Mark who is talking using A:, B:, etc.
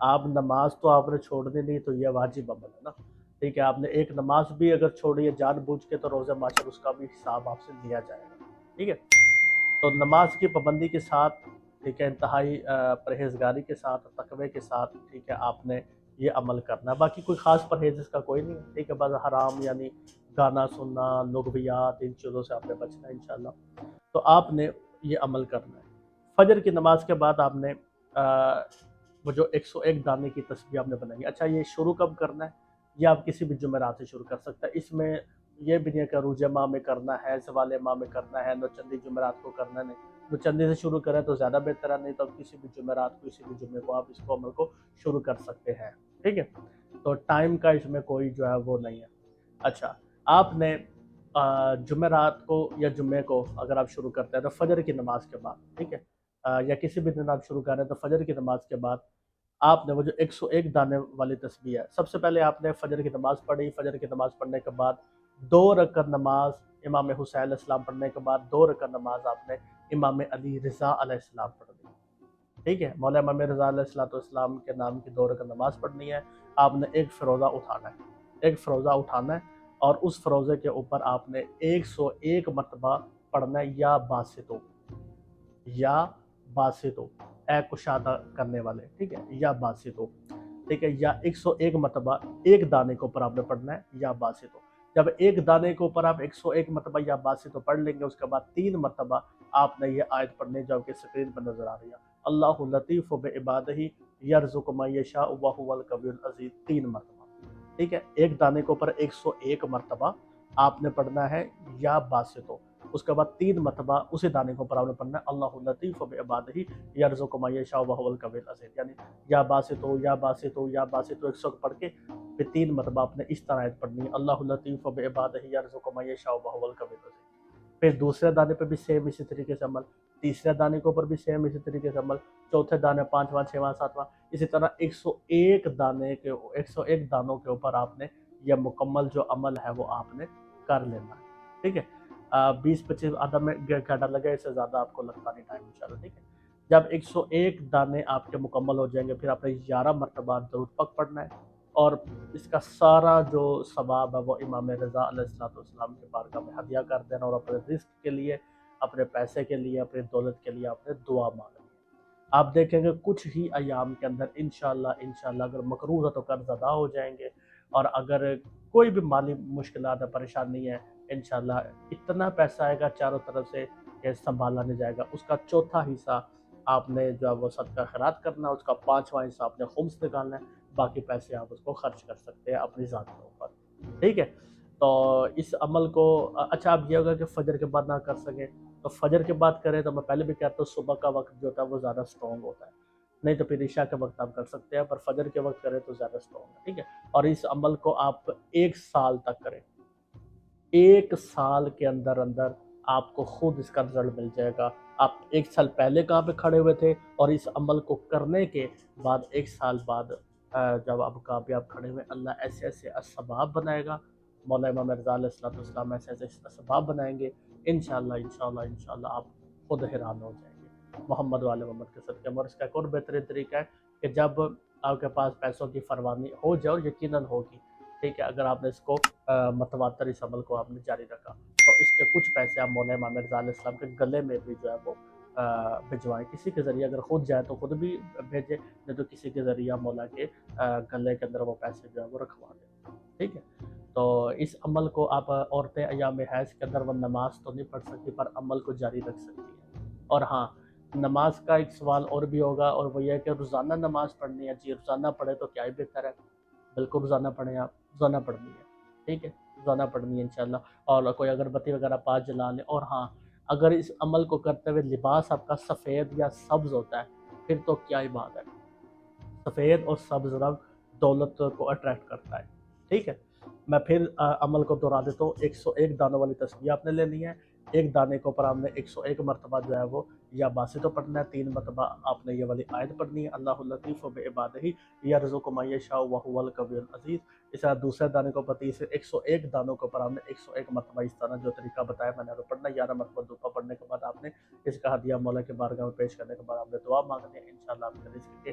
A: آپ نماز تو آپ نے چھوڑنی نہیں تو یہ واجب عمل ہے نا، ٹھیک ہے، آپ نے ایک نماز بھی اگر چھوڑی ہے جان بوجھ کے تو روزہ معاشر اس کا بھی حساب آپ سے لیا جائے گا، ٹھیک ہے۔ تو نماز کی پابندی کے ساتھ، ٹھیک ہے، انتہائی پرہیزگاری کے ساتھ، تقوی کے ساتھ، ٹھیک ہے، آپ نے یہ عمل کرنا ہے۔ باقی کوئی خاص پرہیز اس کا کوئی نہیں ہے، ٹھیک ہے، بس حرام یعنی گانا سننا، لغویات، ان چیزوں سے آپ نے بچنا ہے انشاءاللہ۔ تو آپ نے یہ عمل کرنا ہے۔ فجر کی نماز کے بعد آپ نے وہ جو 101 دانے کی تسبیح آپ نے بنائی ہے، اچھا یہ شروع کب کرنا ہے؟ یہ آپ کسی بھی جمعرات سے شروع کر سکتا ہے، اس میں یہ بھی نہیں کہ عروج ماہ میں کرنا ہے، زوال ماہ میں کرنا ہے، نوچندی جمعرات کو کرنا نہیں، نوچندی سے شروع کریں تو زیادہ بہتر ہے، نہیں تو کسی بھی جمعرات کو، کسی بھی جمعے کو آپ اس کو عمل کو شروع کر سکتے ہیں، ٹھیک ہے۔ تو ٹائم کا اس میں کوئی جو ہے وہ نہیں ہے۔ اچھا، آپ نے جمعرات کو یا جمعے کو اگر آپ شروع کرتے ہیں تو فجر کی نماز کے بعد، ٹھیک ہے، یا کسی بھی دن آپ شروع کر رہے ہیں تو فجر کی نماز کے بعد آپ نے وہ جو 101 دانے والی تسبیح ہے، سب سے پہلے آپ نے فجر کی نماز پڑھی، فجر کی نماز پڑھنے کے بعد 2 رکعت نماز امام حسین علیہ السلام پڑھنے کے بعد 2 رکعت نماز آپ نے امام علی رضا علیہ السلام پڑھ دی، ٹھیک ہے، مولا امام رضا علیہ السلام کے نام کی 2 رکعت نماز پڑھنی ہے۔ آپ نے ایک فروزہ اٹھانا ہے، ایک فروزہ اٹھانا ہے، اور اس فروزے کے اوپر آپ نے 101 مرتبہ پڑھنا ہے، یا باسطو، یا باسطو، اے کشادہ کرنے والے، ٹھیک ہے، یا باسطو، ٹھیک ہے، یا 101 مرتبہ ایک دانے کے اوپر آپ نے پڑھنا ہے، یا باسطو۔ جب ایک دانے کے اوپر آپ 101 مرتبہ یا باسطو پڑھ لیں گے، اس کے بعد 3 مرتبہ آپ نے یہ آیت پڑھنی جو آپ کی اسکرین پر نظر آ رہی ہے، اللہ لطیف بعبادہ یرزق من یشاء وہو القوی العزیز، 3 مرتبہ، ٹھیک ہے، ایک دانے کے اوپر 101 مرتبہ آپ نے پڑھنا ہے یا باسطو، اس کے بعد 3 مرتبہ اسی دانے کے اوپر آپ نے پڑھنا ہے اللہ لطیف بعبادہ یرزق من یشاء وہو القوی العزیز، یعنی یا باسطو، یا باسطو، یا باسطو 100 پڑھ کے پھر 3 مرتبہ آپ نے اس طرح آیت پڑھنی ہے، اللہ لطیف بعبادہ یرزق من یشاء وہو القوی العزیز۔ پھر دوسرے دانے پہ بھی سیم اسی طریقے سے عمل، تیسرے دانے کے اوپر بھی سیم اسی طریقے سے عمل، چوتھے دانے، پانچواں، چھواں، ساتواں، اسی طرح 101 دانوں کے اوپر آپ نے یہ مکمل جو عمل ہے وہ آپ نے کر لینا ہے، ٹھیک ہے۔ 20-25 آدھا میں گھنٹہ لگے، اس سے زیادہ آپ کو لگتا نہیں ٹائم انشاءاللہ، ٹھیک ہے۔ جب 101 دانے آپ کے مکمل ہو جائیں گے، پھر آپ نے 11 مرتبہ درود پاک پڑھنا ہے، اور اس کا سارا جو ثواب ہے وہ امام رضا علیہ السلام کے بارگاہ میں ہدیہ کر دینا، اور اپنے رزق کے لیے، اپنے پیسے کے لیے، اپنی دولت کے لیے آپ نے دعا مانگنی ہے۔ آپ دیکھیں گے کچھ ہی ایام کے اندر انشاءاللہ اگر مقروض ہے تو قرض ادا ہو جائیں گے، اور اگر کوئی بھی مالی مشکلات ہے، پریشانی ہے، انشاءاللہ اتنا پیسہ آئے گا چاروں طرف سے کہ سنبھالا نہیں جائے گا، اس کا چوتھا حصہ آپ نے جو ہے وہ صدقہ خیرات کرنا ہے، اس کا 5واں حصہ آپ نے خمس نکالنا ہے، باقی پیسے آپ اس کو خرچ کر سکتے ہیں اپنی ذات کے اوپر، ٹھیک ہے۔ تو اس عمل کو، اچھا اب یہ ہوگا کہ فجر کے بعد نہ کر سکیں تو فجر کے بعد کریں، تو میں پہلے بھی کہتا ہوں صبح کا وقت جو ہوتا ہے وہ زیادہ سٹرونگ ہوتا ہے، نہیں تو پھر عشاء کے وقت آپ کر سکتے ہیں، پر فجر کے وقت کریں تو زیادہ سٹرونگ ہے، ٹھیک ہے۔ اور اس عمل کو آپ 1 سال تک کریں، 1 سال کے اندر اندر آپ کو خود اس کا رزلٹ مل جائے گا۔ آپ 1 سال پہلے کہاں پہ کھڑے ہوئے تھے، اور اس عمل کو کرنے کے بعد 1 سال بعد جب آپ کامیاب کھڑے ہوئے، اللہ ایسے ایسے اسباب بنائے گا، مولا امام رضا علیہ السلام ایسے ایسے اسباب بنائیں گے، انشاءاللہ آپ خود حیران ہو جائیں گے محمد والے محمد کے صدقے میں۔ اور اس کا ایک اور بہترین طریقہ ہے کہ جب آپ کے پاس پیسوں کی فراوانی ہو جائے، اور یقیناً ہوگی، ٹھیک ہے، اگر آپ نے اس کو متواتر اس عمل کو آپ نے جاری رکھا، تو اس کے کچھ پیسے آپ مولا امام رضا علیہ السلام کے گلے میں بھی جو ہے وہ بھجوائیں، کسی کے ذریعے، اگر خود جائے تو خود بھی بھیجے، نہیں تو کسی کے ذریعہ مولا کے گلے کے اندر وہ پیسے جو ہے وہ رکھوا دیں، ٹھیک ہے۔ تو اس عمل کو آپ، عورتیں ایام حیض کے اندر وہ نماز تو نہیں پڑھ سکتی، پر عمل کو جاری رکھ سکتی ہیں۔ اور ہاں، نماز کا ایک سوال اور بھی ہوگا، اور وہ یہ ہے کہ روزانہ نماز پڑھنی ہے، جی روزانہ پڑھے تو کیا ہی بہتر ہے، بالکل روزانہ پڑھیں، آپ روزانہ پڑھنی ہے، ٹھیک ہے، روزانہ پڑھنی ہے انشاءاللہ، اور کوئی اگربتی وغیرہ پاس جلا لیں۔ اور ہاں، اگر اس عمل کو کرتے ہوئے لباس آپ کا سفید یا سبز ہوتا ہے، پھر تو کیا ہی بات ہے، سفید اور سبز رنگ دولت کو اٹریکٹ کرتا ہے، ٹھیک ہے۔ میں پھر عمل کو دہرا دیتا ہوں، 101 دانوں والی تسبیح آپ نے لینی ہے، ایک دانے کے اوپر آپ نے 101 مرتبہ جو ہے وہ یا باسطو پڑھنا ہے، 3 مرتبہ آپ نے یہ والی آیت پڑھنی ہے، اللہ لطیف بعبادہ یرزق من یشاء وہو القوی العزیز۔ اس طرح دوسرے دانے کے اوپر 101 دانوں کے اوپر آپ نے 101 مرتبہ اس طرح جو طریقہ بتایا میں نے وہ پڑھنا ہے، 11 مرتبہ دعا پڑھنے کے بعد آپ نے اس کا ہدیہ مولا کے بارگاہ میں پیش کرنے کے بعد آپ نے دعا مانگنی ہے، انشاءاللہ آپ کے رزق کے